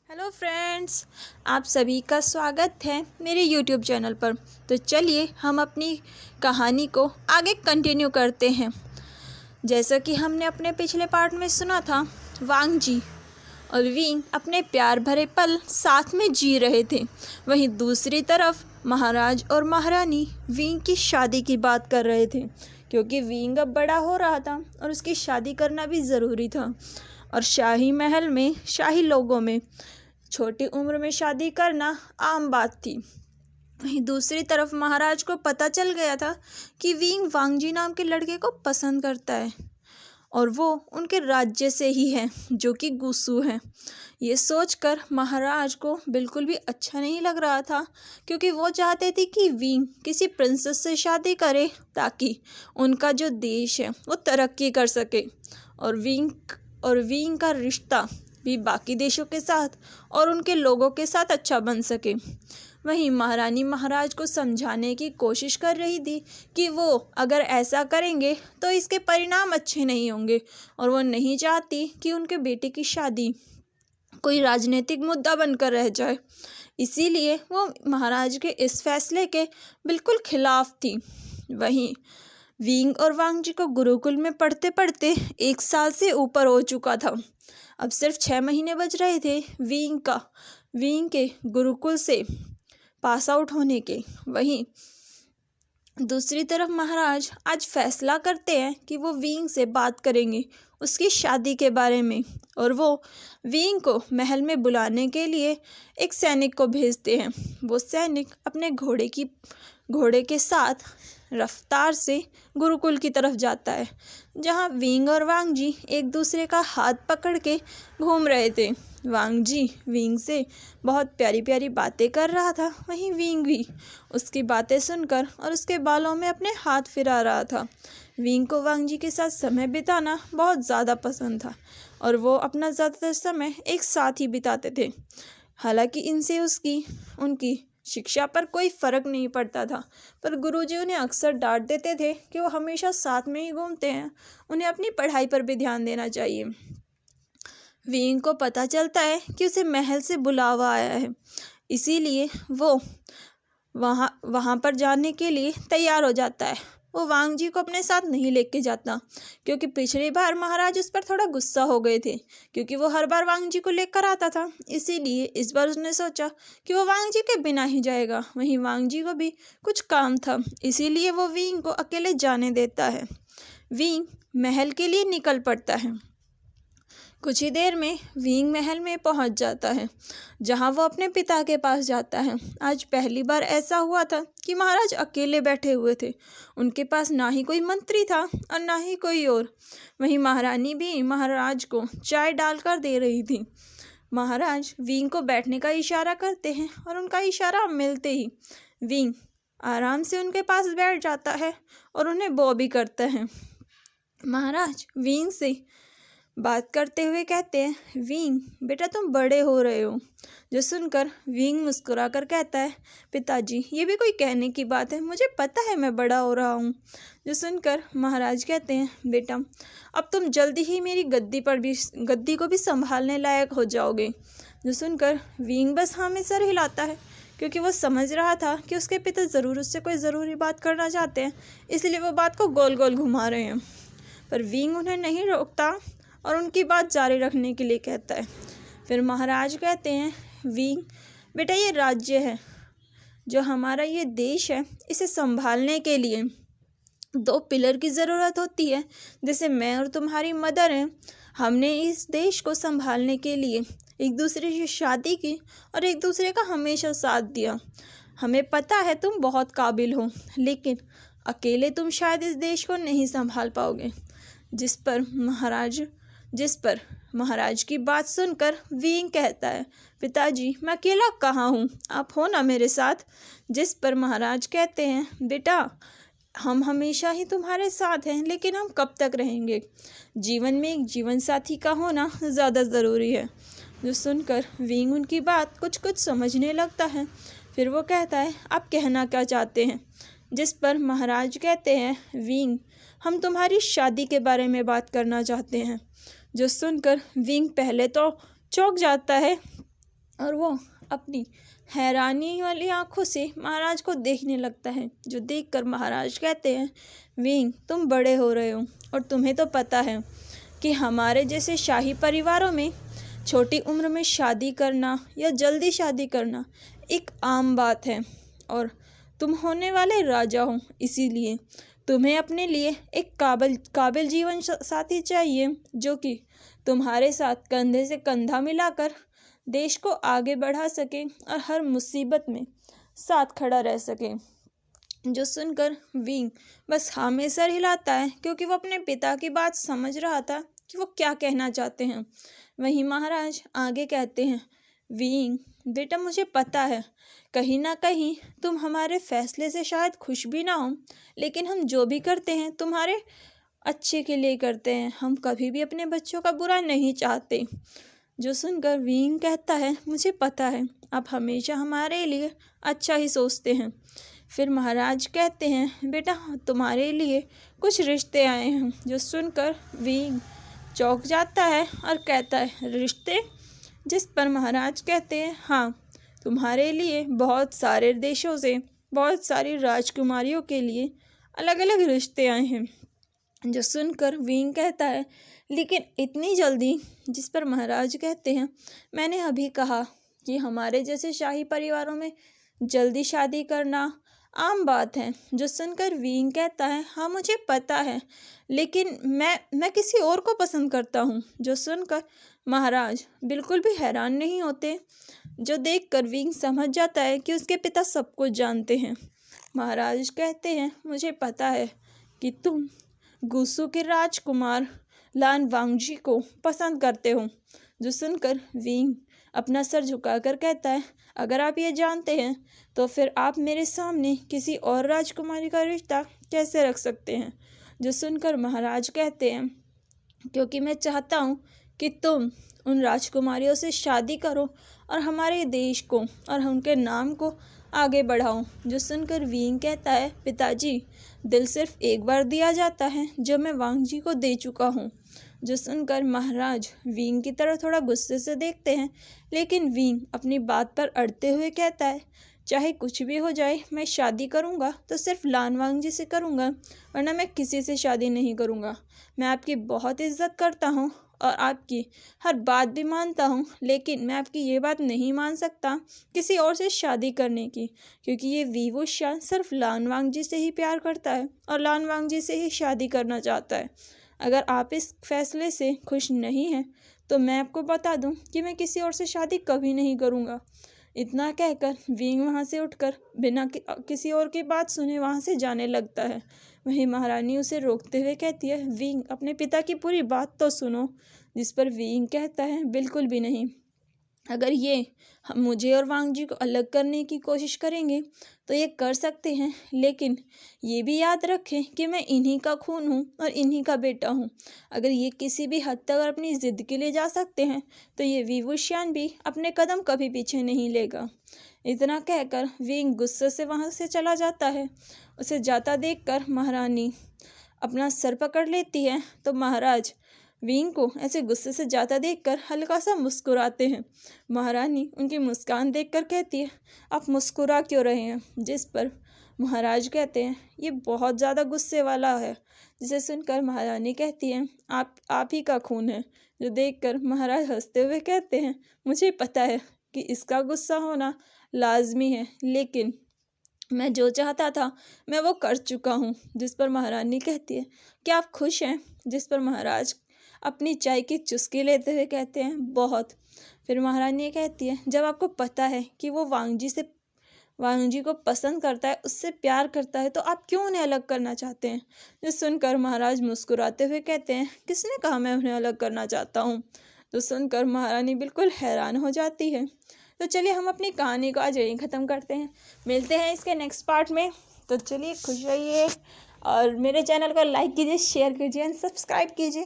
Hello friends, आप सभी का स्वागत है मेरे यूट्यूब चैनल पर। तो चलिए हम अपनी कहानी को आगे कंटिन्यू करते हैं। जैसा कि हमने अपने पिछले पार्ट में सुना था, वांग जी और विंग अपने प्यार भरे पल साथ में जी रहे थे। वहीं दूसरी तरफ महाराज और महारानी विंग की शादी की बात कर रहे थे, क्योंकि विंग अब बड़ा हो रहा था और उसकी शादी करना भी ज़रूरी था। और शाही महल में, शाही लोगों में छोटी उम्र में शादी करना आम बात थी। वहीं दूसरी तरफ महाराज को पता चल गया था कि विंग वांगजी नाम के लड़के को पसंद करता है और वो उनके राज्य से ही है, जो कि गुस्सू है। ये सोचकर महाराज को बिल्कुल भी अच्छा नहीं लग रहा था, क्योंकि वो चाहते थे कि विंग किसी प्रिंसेस से शादी करे ताकि उनका जो देश है वो तरक्की कर सके और विंग का रिश्ता भी बाकी देशों के साथ और उनके लोगों के साथ अच्छा बन सके। वहीं महारानी महाराज को समझाने की कोशिश कर रही थी कि वो अगर ऐसा करेंगे तो इसके परिणाम अच्छे नहीं होंगे, और वो नहीं चाहती कि उनके बेटे की शादी कोई राजनीतिक मुद्दा बनकर रह जाए। इसीलिए वो महाराज के इस फैसले के बिल्कुल खिलाफ थी। वहीं विंग और वांग जी को गुरुकुल में पढ़ते पढ़ते 1 साल से ऊपर हो चुका था। अब सिर्फ 6 महीने बच रहे थे विंग के गुरुकुल से पास आउट होने के। वहीं दूसरी तरफ महाराज आज फैसला करते हैं कि वो विंग से बात करेंगे उसकी शादी के बारे में, और वो विंग को महल में बुलाने के लिए एक सैनिक को भेजते हैं। वो सैनिक अपने घोड़े के साथ रफ्तार से गुरुकुल की तरफ जाता है, जहां विंग और वांग जी एक दूसरे का हाथ पकड़ के घूम रहे थे। वांग जी विंग से बहुत प्यारी प्यारी बातें कर रहा था, वहीं विंग भी उसकी बातें सुनकर और उसके बालों में अपने हाथ फिरा रहा था। विंग को वांग जी के साथ समय बिताना बहुत ज़्यादा पसंद था और वो अपना ज़्यादातर समय एक साथ ही बिताते थे। हालांकि इनसे उनकी शिक्षा पर कोई फ़र्क नहीं पड़ता था, पर गुरुजी उन्हें अक्सर डांट देते थे कि वो हमेशा साथ में ही घूमते हैं, उन्हें अपनी पढ़ाई पर भी ध्यान देना चाहिए। विंग को पता चलता है कि उसे महल से बुलावा आया है, इसीलिए वो वहाँ पर जाने के लिए तैयार हो जाता है। वो वांग जी को अपने साथ नहीं लेके जाता, क्योंकि पिछली बार महाराज उस पर थोड़ा गुस्सा हो गए थे, क्योंकि वो हर बार वांग जी को लेकर आता था। इसीलिए इस बार उसने सोचा कि वो वांग जी के बिना ही जाएगा। वहीं वांग जी को भी कुछ काम था, इसीलिए वो विंग को अकेले जाने देता है। विंग महल के लिए निकल पड़ता है। कुछ ही देर में विंग महल में पहुंच जाता है, जहां वो अपने पिता के पास जाता है। आज पहली बार ऐसा हुआ था कि महाराज अकेले बैठे हुए थे। उनके पास ना ही कोई मंत्री था और ना ही कोई और। वहीं महारानी भी महाराज को चाय डालकर दे रही थी। महाराज विंग को बैठने का इशारा करते हैं और उनका इशारा मिलते ही विंग आराम से उनके पास बैठ जाता है और उन्हें बो भी करता है। महाराज विंग से बात करते हुए कहते हैं, विंग बेटा तुम बड़े हो रहे हो। जो सुनकर विंग मुस्कुराकर कहता है, पिताजी ये भी कोई कहने की बात है, मुझे पता है मैं बड़ा हो रहा हूँ। जो सुनकर महाराज कहते हैं, बेटा अब तुम जल्दी ही मेरी गद्दी को भी संभालने लायक हो जाओगे। जो सुनकर विंग बस हाँ में सर हिलाता है, क्योंकि वो समझ रहा था कि उसके पिता ज़रूर उससे कोई ज़रूरी बात करना चाहते हैं, इसलिए वो बात को गोल गोल घुमा रहे हैं। पर विंग उन्हें नहीं रोकता और उनकी बात जारी रखने के लिए कहता है। फिर महाराज कहते हैं, विंग बेटा ये राज्य है, जो हमारा ये देश है, इसे संभालने के लिए 2 पिलर की ज़रूरत होती है, जैसे मैं और तुम्हारी मदर हैं। हमने इस देश को संभालने के लिए एक दूसरे से शादी की और एक दूसरे का हमेशा साथ दिया। हमें पता है तुम बहुत काबिल हो, लेकिन अकेले तुम शायद इस देश को नहीं संभाल पाओगे। जिस पर महाराज की बात सुनकर विंग कहता है, पिताजी मैं अकेला कहाँ हूँ, आप हो ना मेरे साथ। जिस पर महाराज कहते हैं, बेटा हम हमेशा ही तुम्हारे साथ हैं, लेकिन हम कब तक रहेंगे। जीवन में एक जीवन साथी का होना ज़्यादा ज़रूरी है। जो सुनकर विंग उनकी बात कुछ कुछ समझने लगता है। फिर वो कहता है, आप कहना क्या चाहते हैं। जिस पर महाराज कहते हैं, विंग हम तुम्हारी शादी के बारे में बात करना चाहते हैं। जो सुनकर विंग पहले तो चौंक जाता है, और वो अपनी हैरानी वाली आंखों से महाराज को देखने लगता है, जो देखकर महाराज कहते हैं, विंग तुम बड़े हो रहे हो और तुम्हें तो पता है कि हमारे जैसे शाही परिवारों में छोटी उम्र में शादी करना या जल्दी शादी करना एक आम बात है और तुम होने वाले राजा हो, इसीलिए तुम्हें अपने लिए एक काबिल जीवन साथी चाहिए जो कि तुम्हारे साथ कंधे से कंधा मिलाकर देश को आगे बढ़ा सके और हर मुसीबत में साथ खड़ा रह सके। जो सुनकर विंग बस हाँ में सर हिलाता है, क्योंकि वो अपने पिता की बात समझ रहा था कि वो क्या कहना चाहते हैं। वहीं महाराज आगे कहते हैं, विंग बेटा मुझे पता है कहीं ना कहीं तुम हमारे फैसले से शायद खुश भी ना हो, लेकिन हम जो भी करते हैं तुम्हारे अच्छे के लिए करते हैं। हम कभी भी अपने बच्चों का बुरा नहीं चाहते। जो सुनकर विंग कहता है, मुझे पता है आप हमेशा हमारे लिए अच्छा ही सोचते हैं। फिर महाराज कहते हैं, बेटा तुम्हारे लिए कुछ रिश्ते आए हैं। जो सुनकर विंग चौंक जाता है और कहता है, रिश्ते? जिस पर महाराज कहते हैं, हाँ तुम्हारे लिए बहुत सारे देशों से बहुत सारी राजकुमारियों के लिए अलग अलग रिश्ते आए हैं। जो सुनकर विंग कहता है, लेकिन इतनी जल्दी? जिस पर महाराज कहते हैं, मैंने अभी कहा कि हमारे जैसे शाही परिवारों में जल्दी शादी करना आम बात है। जो सुनकर विंग कहता है, हाँ मुझे पता है, लेकिन मैं किसी और को पसंद करता हूँ। जो सुनकर महाराज बिल्कुल भी हैरान नहीं होते। जो देखकर विंग समझ जाता है कि उसके पिता सब कुछ जानते हैं। महाराज कहते हैं, मुझे पता है कि तुम गुसू के राजकुमार लान वांगजी को पसंद करते हो। जो सुनकर विंग अपना सर झुकाकर कहता है, अगर आप ये जानते हैं तो फिर आप मेरे सामने किसी और राजकुमारी का रिश्ता कैसे रख सकते हैं। जो सुनकर महाराज कहते हैं, क्योंकि मैं चाहता हूँ कि तुम उन राजकुमारियों से शादी करो और हमारे देश को और उनके नाम को आगे बढ़ाओ। जो सुनकर विंग कहता है, पिताजी दिल सिर्फ एक बार दिया जाता है, जो मैं वांगजी को दे चुका हूँ। जो सुनकर महाराज विंग की तरफ थोड़ा गुस्से से देखते हैं, लेकिन विंग अपनी बात पर अड़ते हुए कहता है, चाहे कुछ भी हो जाए मैं शादी करूँगा तो सिर्फ लान वांगजी से करूँगा, वरना मैं किसी से शादी नहीं करूँगा। मैं आपकी बहुत इज्जत करता हूँ और आपकी हर बात भी मानता हूँ, लेकिन मैं आपकी ये बात नहीं मान सकता किसी और से शादी करने की, क्योंकि ये वीवुशियान सिर्फ लान वांगजी से ही प्यार करता है और लान वांगजी से ही शादी करना चाहता है। अगर आप इस फैसले से खुश नहीं हैं तो मैं आपको बता दूं कि मैं किसी और से शादी कभी नहीं करूँगा। इतना कहकर विंग वहाँ से उठकर बिना किसी और की बात सुने वहाँ से जाने लगता है। वहीं महारानी उसे रोकते हुए कहती है, विंग अपने पिता की पूरी बात तो सुनो। जिस पर विंग कहता है, बिल्कुल भी नहीं। अगर ये हम मुझे और वांगजी को अलग करने की कोशिश करेंगे तो ये कर सकते हैं, लेकिन ये भी याद रखें कि मैं इन्हीं का खून हूँ और इन्हीं का बेटा हूँ। अगर ये किसी भी हद तक अपनी ज़िद के लिए जा सकते हैं तो ये वीवुशियान भी अपने कदम कभी पीछे नहीं लेगा। इतना कहकर विंग गुस्से से वहाँ से चला जाता है। उसे जाता देखकर महारानी अपना सर पकड़ लेती है तो महाराज विंग को ऐसे गुस्से से जाता देखकर हल्का सा मुस्कुराते हैं। महारानी उनकी मुस्कान देखकर कहती है, आप मुस्कुरा क्यों रहे हैं? जिस पर महाराज कहते हैं, ये बहुत ज़्यादा गुस्से वाला है। जिसे सुनकर महारानी कहती है, आप ही का खून है। जो देखकर महाराज हंसते हुए कहते हैं, मुझे पता है कि इसका गुस्सा होना लाजमी है, लेकिन मैं जो चाहता था मैं वो कर चुका हूँ। जिस पर महारानी कहती है, क्या आप खुश हैं? जिस पर महाराज अपनी चाय की चुस्की लेते हुए कहते हैं, बहुत। फिर महारानी कहती है, जब आपको पता है कि वो वांगजी को पसंद करता है, उससे प्यार करता है, तो आप क्यों उन्हें अलग करना चाहते हैं? जो सुनकर महाराज मुस्कुराते हुए कहते हैं, किसने कहा मैं उन्हें अलग करना चाहता हूँ? तो सुनकर महारानी बिल्कुल हैरान हो जाती है। तो चलिए हम अपनी कहानी को आज यहीं ख़त्म करते हैं, मिलते हैं इसके नेक्स्ट पार्ट में। तो चलिए खुश रहिए और मेरे चैनल को लाइक कीजिए, शेयर कीजिए एंड सब्सक्राइब कीजिए।